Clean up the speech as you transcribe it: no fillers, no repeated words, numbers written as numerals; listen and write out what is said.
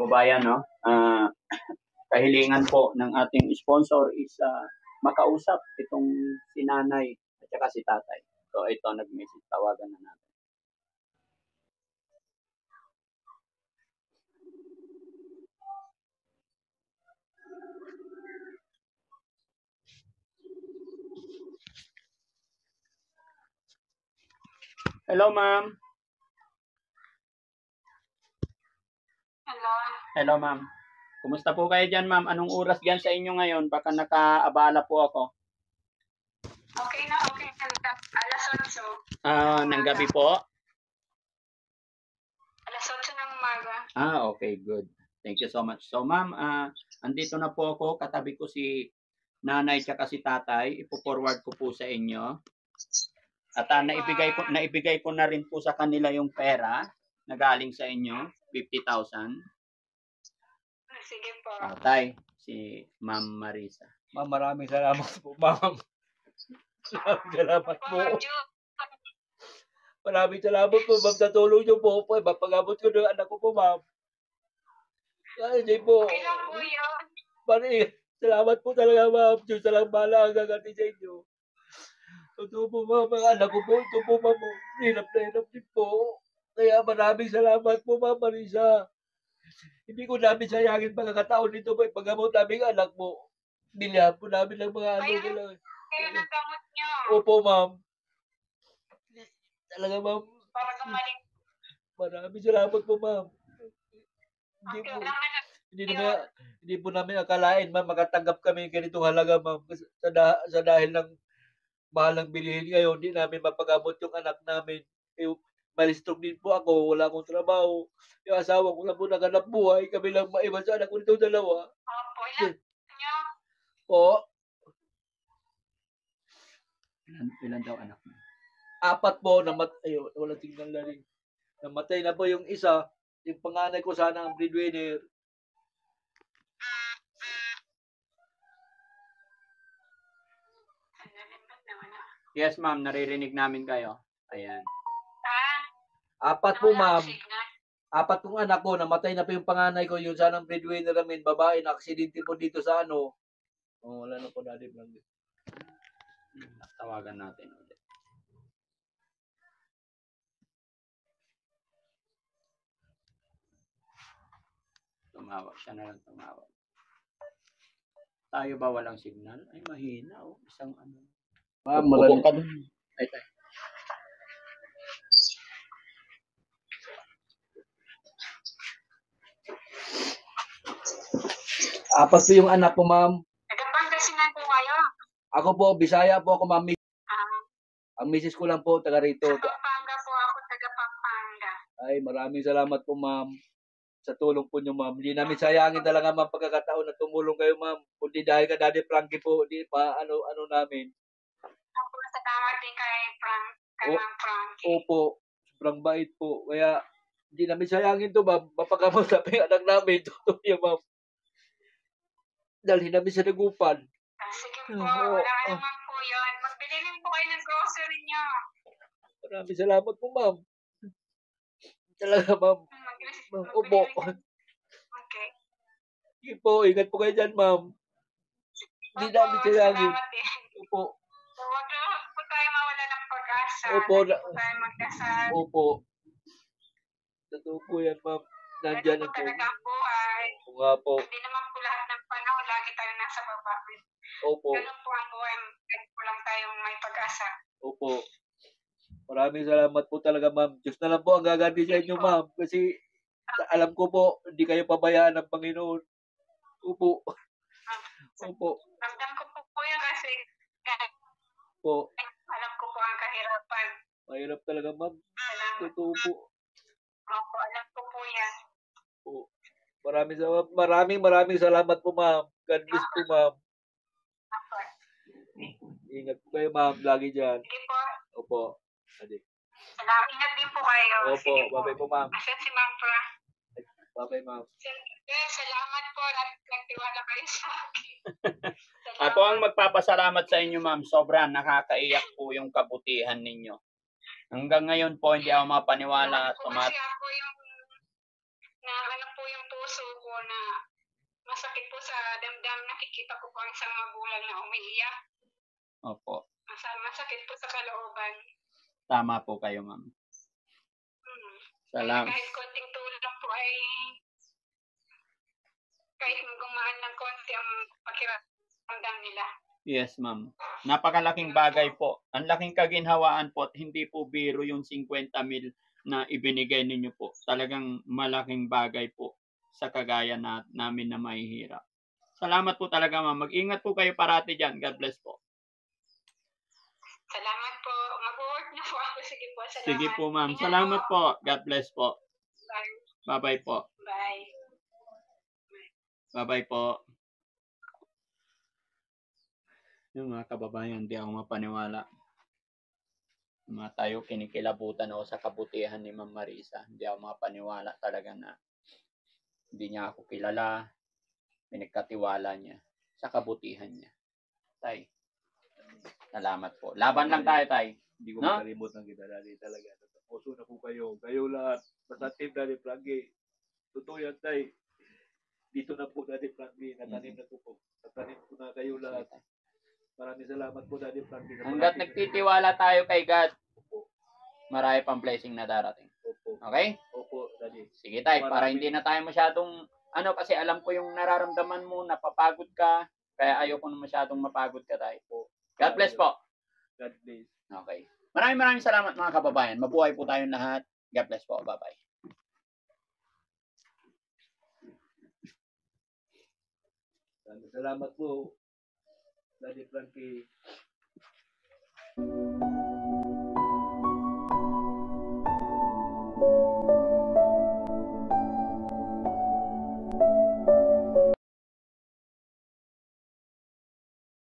kababayan, no? Kahilingan po ng ating sponsor is makausap itong si nanay at saka si tatay. So ito, nag-message, tawagan na natin. Hello, ma'am. Hello. Hello, ma'am. Kumusta po kayo dyan, ma'am? Anong oras dyan sa inyo ngayon? Baka nakaabala po ako. Okay na, okay. Alas 8. Ng gabi po? Alas 8 ng umaga. Okay, good. Thank you so much. So, ma'am, andito na po ako. Katabi ko si nanay tsaka si tatay. Ipo-forward ko po sa inyo. At naibigay ko na rin po sa kanila yung pera na galing sa inyo, 50,000. Sige po. Tay, si Ma'am Marisa. Ma'am, maraming salamat po, ma'am. Salamat po. Maraming salamat po, ma'am. Sa tulong niyo po. Mapag-abot ko ng anak ko po, ma'am. Hindi po. Okay lang po yun. Salamat po talaga, ma'am. Diyos na lang bahala hanggang atin sa inyo. Totoo po, ma'am. Ang anak ko po. Ito po, ma'am. Hirap na hirap din po. Kaya maraming salamat po, ma'am Marisa. Hindi ko namin sayangin pagkakataon nito po. Pag-gamot namin anak mo. Bilihan po namin ng mga ano ko lang. Kaya nagamot niyo. Opo, ma'am. Talaga, ma'am. Para gumaling. Maraming salamat po, ma'am. Hindi po namin akalain, ma'am, makatanggap kami ng ganitong halaga, ma'am. Sa dahil ng mahal ng bilihin ngayon, hindi namin mapag-abot yung anak namin. Malistog din po ako, wala akong trabaho. Yung asawa ko lang po naghanap buhay, kami lang maiwan sa anak ko nito dalawa. Opo, ilan niyo? Po. Ilan daw anak mo? 4 po, wala tingnan na rin. Namatay na po yung isa, yung panganay ko sana ang breadwinner. Yes, ma'am, naririnig namin kayo. Ayan. 4 po, ma'am. 4 pong anak ko, namatay na po yung panganay ko, yung sanang breadwinner namin, babae, na aksidente po dito sa ano. Wala na po, daddy. Tawagan natin ulit. Tumawag, siya na lang tumawag. Tayo ba walang signal? Ay, mahina, oh. Isang ano. Ma'am, maraming. Ay, tayo. Apat po yung anak ko, ma'am. Nagpangasinan po kayo? Ako po, Bisaya po ako, ma'am. Ang misis ko lang po, taga rito. Sa Pampanga po ako, taga Pampanga. Ay, maraming salamat po, ma'am. Sa tulong po niyo, ma'am. Hindi namin sayangin talaga, ma'am, pagkakataon na tumulong kayo, ma'am. Kundi dahil ka Daddy Frankie po, hindi pa ano namin. Ako sa tama din kay Ma'am Frankie. Opo, sobrang bait po. Kaya, hindi namin sayangin to, ma'am. Mapagamot na yung anak namin. Totoo niya, ma'am. Dalhin namin sa dagupan. Sige po, wala naman po yun. Magbili rin po kayo ng grocery niyo. Maraming salamat po, ma'am. Talaga, ma'am. Opo. Okay. Sige po, ingat po kayo dyan, ma'am. Hindi namin sayangin. Opo. So, huwag po tayo mawala ng pag-asa. Opo. Huwag po tayo magdasal. Opo. Totoo po yan, ma'am. Nandyan po ako. talaga ang buhay. Oo nga po. Hindi naman po lahat ng panahon, lagi tayo nasa baba. Opo. Ganun po ang buhay. Kahit po lang tayong may pag-asa. Opo. Maraming salamat po talaga, ma'am. Diyos na lang po ang gaganti sa inyo, ma'am. Kasi alam ko po, hindi kayo pabayaan ng Panginoon. Opo. Opo. Ramdam ko po yun kasi Po. alam ko po ang kahirapan. Mahirap talaga, ma'am. Totoo po. Opo, alam ko po yan. Po. Maraming salamat po, ma'am. God bless po, ma'am. Opo. Ingat po kayo, ma'am. Lagi dyan. Sige po. Opo. Adi. Ingat din po kayo. Opo. Bye-bye po, ma'am. Asan si Ma'am Fra? Bye-bye, ma'am. Salamat po. Nagtiwala kayo sa akin. Ako ang magpapasalamat sa inyo, ma'am. Sobrang nakakaiyak po yung kabutihan ninyo. Hanggang ngayon po, hindi ako mapaniwala. Kasi ako yung na ano po po yung puso ko na masakit po sa damdam. Nakikita ko po ang isang magulang na umiiyak. Opo. Masakit po sa kalooban. Tama po kayo, ma'am. Kaya kahit konting tulong po ay kahit gumaan ng konti ang pakiramdam nila. Yes, ma'am. Napakalaking bagay po. Ang laking kaginhawaan po at hindi po biro yung 50,000 na ibinigay ninyo po. Talagang malaking bagay po sa kagaya namin na mahihirap. Salamat po talaga, ma'am. Mag-ingat po kayo parati dyan. God bless po. Salamat po. Mag-work na po ako. Sige po. Salamat. Sige po, ma'am. Ingat Salamat po. po. God bless po. Bye. Bye-bye po. Bye. Bye-bye po. Yung mga kababayan, hindi ako mapaniwala. Tayo, kinikilabutan ako sa kabutihan ni Ma'am Marisa. Hindi ako mapaniwala talaga na hindi niya ako kilala. Pinagkatiwala niya sa kabutihan niya. Tay, salamat po. Laban lang tayo, Tay. Hindi ko No? makalimutan kita, Daddy, talaga. Puso na po kayo. Kayo lahat. Basta team, Daddy Frankie. Totoo yan, Tay. Dito na po, Daddy Frankie. Natanim na po. Natanim po na kayo lahat. Maraming salamat po, Daddy Frankie. Hanggat nagtitiwala tayo kay God, marami pang blessing na darating. Opo. Okay? Opo, Daddy. Sige, Tay, para hindi na tayo masyadong, kasi alam ko yung nararamdaman mo, napapagod ka, kaya ayoko na masyadong mapagod ka, Tay. God bless po. God bless. Okay. Maraming salamat mga kababayan. Mabuhay po tayong lahat. God bless po. Bye-bye. Salamat po, Daddy Frankie.